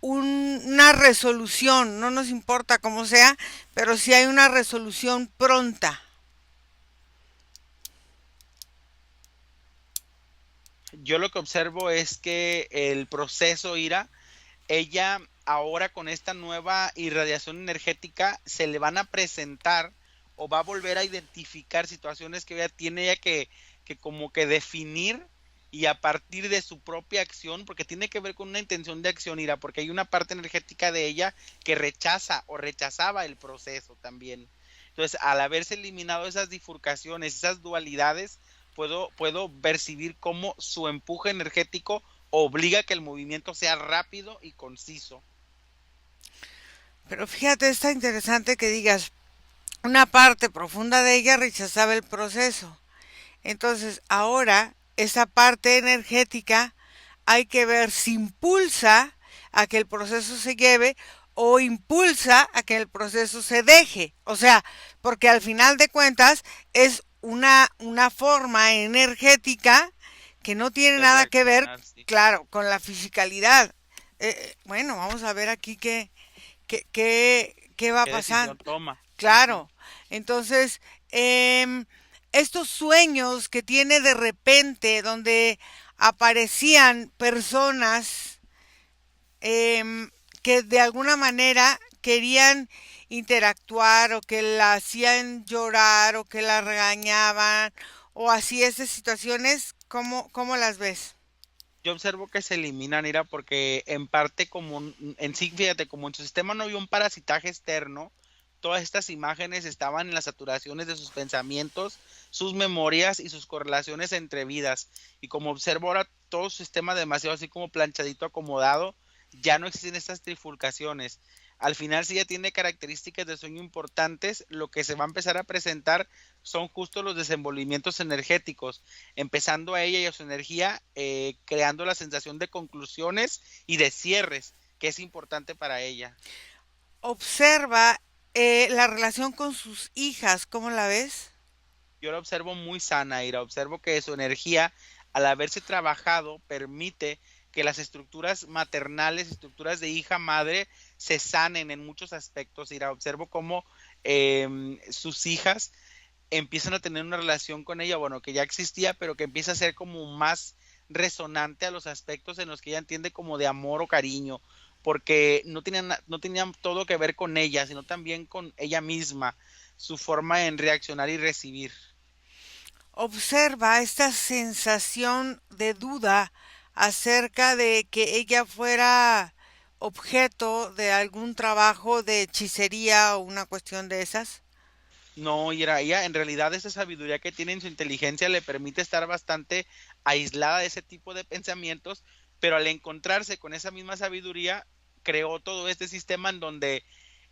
una resolución, no nos importa cómo sea, pero si hay una resolución pronta. Yo lo que observo es que el proceso, Ira, ella ahora con esta nueva irradiación energética se le van a presentar o va a volver a identificar situaciones que ella tiene que como que definir y a partir de su propia acción, porque tiene que ver con una intención de acción, Ira, porque hay una parte energética de ella que rechaza o rechazaba el proceso también. Entonces, al haberse eliminado esas bifurcaciones, esas dualidades, puedo percibir cómo su empuje energético obliga a que el movimiento sea rápido y conciso. Pero fíjate, está interesante que digas, una parte profunda de ella rechazaba el proceso. Entonces, ahora, esa parte energética hay que ver si impulsa a que el proceso se lleve o impulsa a que el proceso se deje. O sea, porque al final de cuentas es una forma energética que no tiene De nada que ver, reaccionar, sí. claro, con la fisicalidad. Bueno, vamos a ver aquí qué va ¿Qué decisión pasando. toma? Ujú. Claro, entonces, em, estos sueños que tiene de repente, donde aparecían personas em, que de alguna manera querían interactuar o que la hacían llorar o que la regañaban o así esas situaciones, ¿cómo las ves? Yo observo que se eliminan, Ira, porque en parte como en sí, fíjate, como en su sistema no había un parasitaje externo, todas estas imágenes estaban en las saturaciones de sus pensamientos, sus memorias y sus correlaciones entre vidas. Y como observo ahora todo su sistema demasiado así como planchadito, acomodado, ya no existen estas trifurcaciones. Al final, si ya tiene características de sueño importantes, lo que se va a empezar a presentar son justo los desenvolvimientos energéticos, empezando a ella y a su energía, creando la sensación de conclusiones y de cierres, que es importante para ella. Observa la relación con sus hijas, ¿cómo la ves? Yo la observo muy sana, Ira, observo que su energía, al haberse trabajado, permite que las estructuras maternales, estructuras de hija-madre, se sanen en muchos aspectos, Ira. Observo cómo sus hijas empiezan a tener una relación con ella, bueno, que ya existía, pero que empieza a ser como más resonante a los aspectos en los que ella entiende como de amor o cariño, porque no tenían todo que ver con ella, sino también con ella misma, su forma en reaccionar y recibir. Observa esta sensación de duda acerca de que ella fuera objeto de algún trabajo de hechicería o una cuestión de esas. No, y era ella, en realidad esa sabiduría que tiene en su inteligencia le permite estar bastante aislada de ese tipo de pensamientos, pero al encontrarse con esa misma sabiduría, creó todo este sistema en donde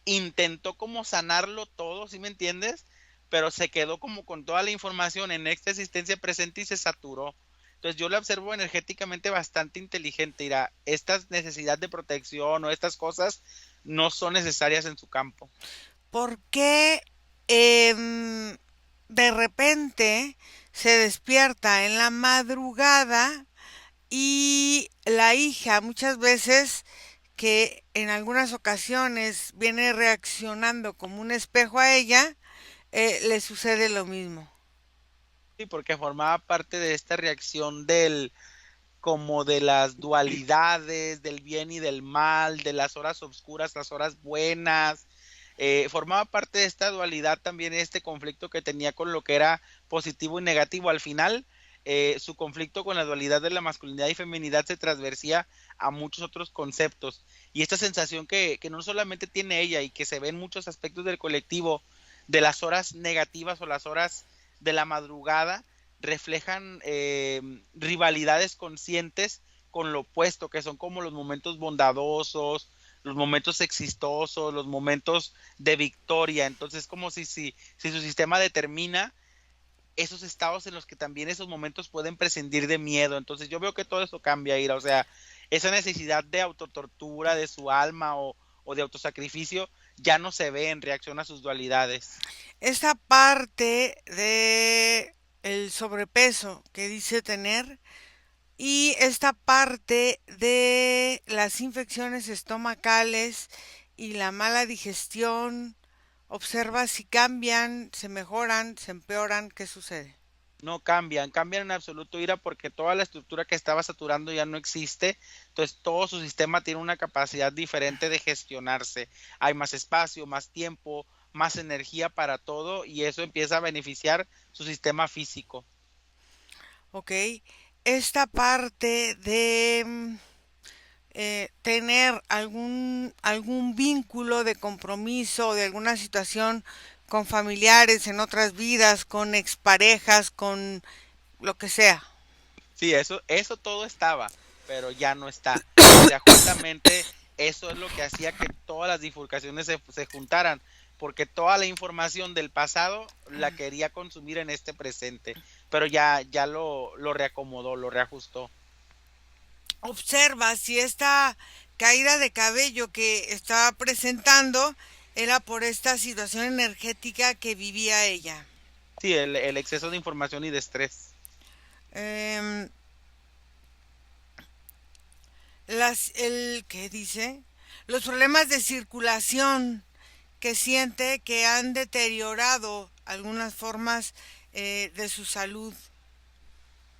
intentó como sanarlo todo, ¿sí me entiendes? Pero se quedó como con toda la información en esta existencia presente y se saturó. Entonces yo la observo energéticamente bastante inteligente, Ira. Esta necesidad de protección o estas cosas no son necesarias en su campo. ¿Por qué em, de repente se despierta en la madrugada y la hija muchas veces que en algunas ocasiones viene reaccionando como un espejo a ella, le sucede lo mismo? Sí, porque formaba parte de esta reacción del, como de las dualidades, del bien y del mal, de las horas oscuras, las horas buenas. Formaba parte de esta dualidad también este conflicto que tenía con lo que era positivo y negativo. Al final, su conflicto con la dualidad de la masculinidad y feminidad se transversía a muchos otros conceptos. Y esta sensación que no solamente tiene ella y que se ve en muchos aspectos del colectivo, de las horas negativas o las horas de la madrugada, reflejan rivalidades conscientes con lo opuesto, que son como los momentos bondadosos, los momentos exitosos, los momentos de victoria. Entonces, como si su sistema determina esos estados en los que también esos momentos pueden prescindir de miedo. Entonces, yo veo que todo eso cambia, Ira. O sea, esa necesidad de autotortura de su alma o de autosacrificio ya no se ve en reacción a sus dualidades. Esta parte de el sobrepeso que dice tener y esta parte de las infecciones estomacales y la mala digestión, observa si cambian, se mejoran, se empeoran, ¿qué sucede? No cambian, cambian en absoluto, Ira, porque toda la estructura que estaba saturando ya no existe, entonces todo su sistema tiene una capacidad diferente de gestionarse. Hay más espacio, más tiempo, más energía para todo y eso empieza a beneficiar su sistema físico. ¿Ok? Esta parte de tener algún vínculo de compromiso, de alguna situación con familiares en otras vidas, con exparejas, con lo que sea. Sí, eso todo estaba, pero ya no está. O sea, justamente eso es lo que hacía que todas las bifurcaciones se juntaran, porque toda la información del pasado la quería consumir en este presente, pero ya lo reacomodó, lo reajustó. Observa si esta caída de cabello que estaba presentando era por esta situación energética que vivía ella. Sí, el exceso de información y de estrés. Em, ¿Qué dice? Los problemas de circulación que siente que han deteriorado algunas formas de su salud.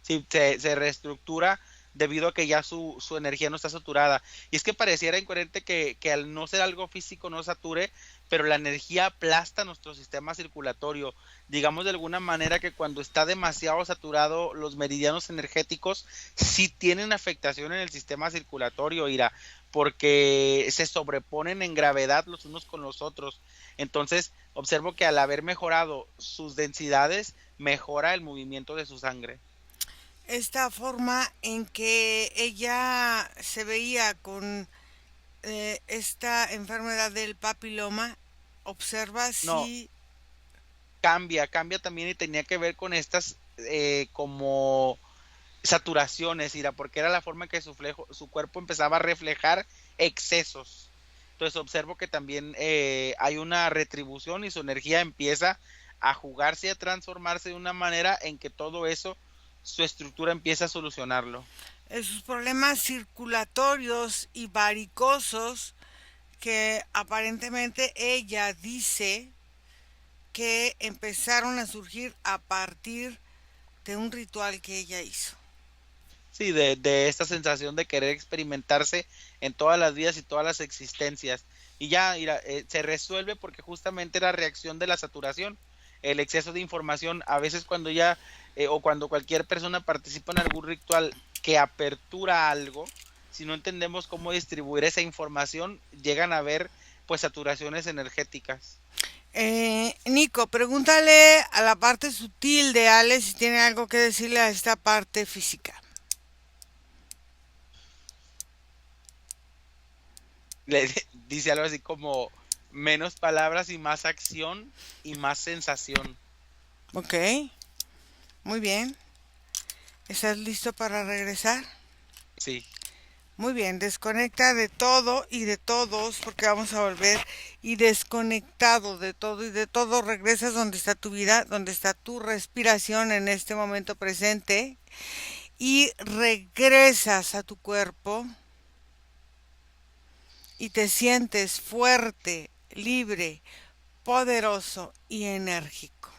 Sí, se reestructura debido a que ya su energía no está saturada. Y es que pareciera incoherente que al no ser algo físico no sature, pero la energía aplasta nuestro sistema circulatorio. Digamos de alguna manera que cuando está demasiado saturado, los meridianos energéticos sí tienen afectación en el sistema circulatorio, Ira, porque se sobreponen en gravedad los unos con los otros. Entonces, observo que al haber mejorado sus densidades, mejora el movimiento de su sangre. Esta forma en que ella se veía con esta enfermedad del papiloma, observa No, si... cambia también y tenía que ver con estas como saturaciones, Ira, porque era la forma en que su cuerpo empezaba a reflejar excesos. Entonces observo que también hay una retribución y su energía empieza a jugarse y a transformarse de una manera en que todo eso, su estructura empieza a solucionarlo. sus problemas circulatorios y varicosos que aparentemente ella dice que empezaron a surgir a partir de un ritual que ella hizo. Sí, de esta sensación de querer experimentarse en todas las vidas y todas las existencias. Y ya mira, se resuelve porque justamente la reacción de la saturación, el exceso de información, a veces cuando ya, o cuando cualquier persona participa en algún ritual que apertura algo, si no entendemos cómo distribuir esa información, llegan a haber pues saturaciones energéticas. Nico, pregúntale a la parte sutil de Ale si tiene algo que decirle a esta parte física. Le dice algo así como menos palabras y más acción y más sensación. Ok, muy bien. ¿Estás listo para regresar? Sí. Muy bien, desconecta de todo y de todos porque vamos a volver y desconectado de todo y de todo regresas donde está tu vida, donde está tu respiración en este momento presente y regresas a tu cuerpo y te sientes fuerte, libre, poderoso y enérgico.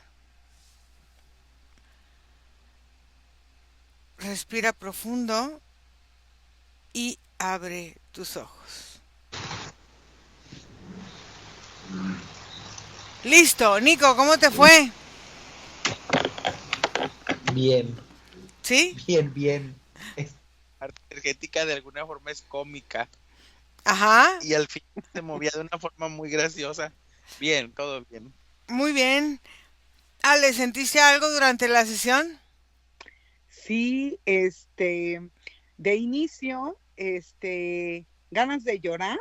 Respira profundo y abre tus ojos. Listo, Nico, ¿cómo te fue? Bien, ¿Sí? bien, bien. Parte energética de alguna forma es cómica Ajá, y al fin se movía de una forma muy graciosa. Bien, todo bien. muy bien. Ale, ¿sentiste algo durante la sesión? Sí, de inicio, ganas de llorar,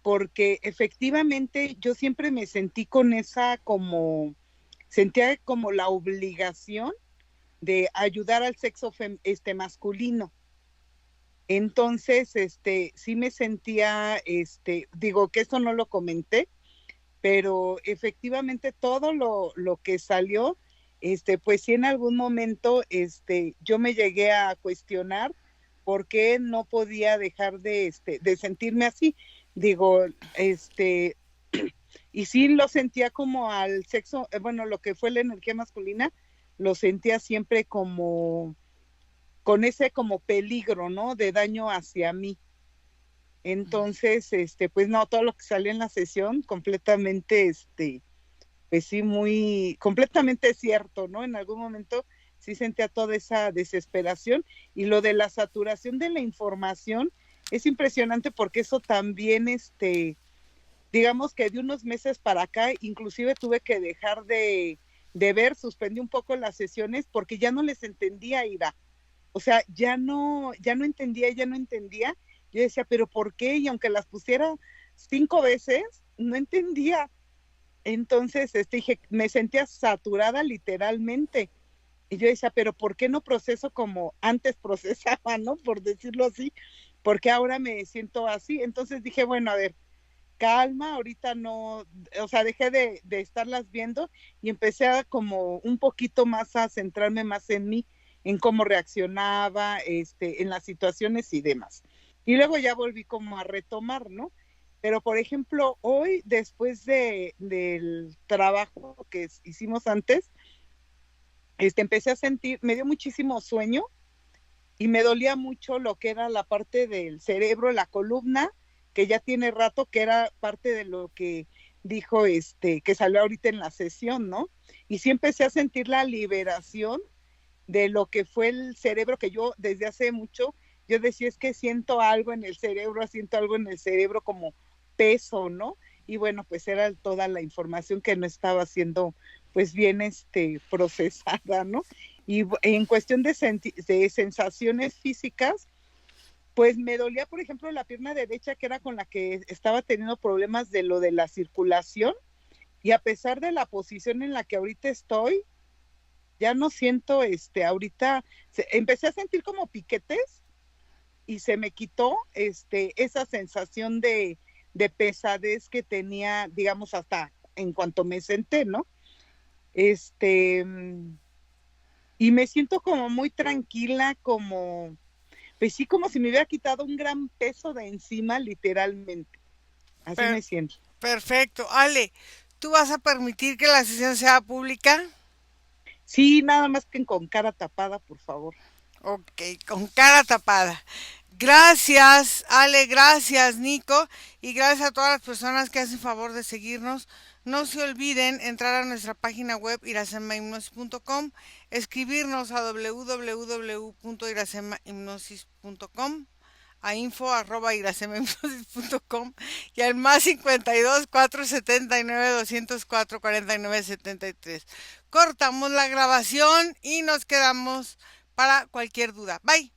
porque efectivamente yo siempre me sentí con esa sentía como la obligación de ayudar al sexo masculino. Entonces, sí me sentía, digo que esto no lo comenté, pero efectivamente todo lo que salió, pues sí en algún momento, yo me llegué a cuestionar por qué no podía dejar de sentirme así. Digo, y sí lo sentía como al sexo, bueno, lo que fue la energía masculina, lo sentía siempre como con ese como peligro, ¿no? De daño hacia mí. Entonces, pues no, todo lo que salió en la sesión completamente, pues sí, muy, completamente cierto, ¿no? En algún momento sí sentía toda esa desesperación y lo de la saturación de la información es impresionante porque eso también, digamos que de unos meses para acá, inclusive tuve que dejar de ver, suspendí un poco las sesiones porque ya no les entendía, Ira. O sea, ya no entendía. Yo decía, pero ¿por qué? Y aunque las pusiera 5 veces, no entendía. Entonces, dije, me sentía saturada literalmente. Y yo decía, pero ¿por qué no proceso como antes procesaba, no? Por decirlo así, porque ahora me siento así. Entonces dije, bueno, a ver, calma, ahorita no, o sea, dejé de estarlas viendo y empecé a como un poquito más a centrarme más en mí, en cómo reaccionaba, en las situaciones y demás. Y luego ya volví como a retomar, ¿no? Pero, por ejemplo, hoy, después del trabajo que hicimos antes, empecé a sentir, me dio muchísimo sueño y me dolía mucho lo que era la parte del cerebro, la columna, que ya tiene rato, que era parte de lo que dijo, que salió ahorita en la sesión, ¿no? Y sí empecé a sentir la liberación de lo que fue el cerebro, que yo desde hace mucho, yo decía, es que siento algo en el cerebro como peso, ¿no? Y bueno, pues era toda la información que no estaba siendo pues bien procesada, ¿no? Y en cuestión de sensaciones físicas, pues me dolía, por ejemplo, la pierna derecha, que era con la que estaba teniendo problemas de lo de la circulación, y a pesar de la posición en la que ahorita estoy, ya no siento, ahorita, empecé a sentir como piquetes y se me quitó, esa sensación de pesadez que tenía, digamos, hasta en cuanto me senté, ¿no? Este, y me siento como muy tranquila, como, pues sí, como si me hubiera quitado un gran peso de encima, literalmente. Así Per- me siento. Perfecto. Ale, ¿tú vas a permitir que la sesión sea pública? Sí, nada más que con cara tapada, por favor. Ok, con cara tapada. Gracias, Ale, gracias, Nico, y gracias a todas las personas que hacen favor de seguirnos. No se olviden entrar a nuestra página web iracemahipnosis.com, escribirnos a www.iracemahipnosis.com, a info@iracemahipnosis.com y al más 52 479 204 49 73. Cortamos la grabación y nos quedamos para cualquier duda. Bye.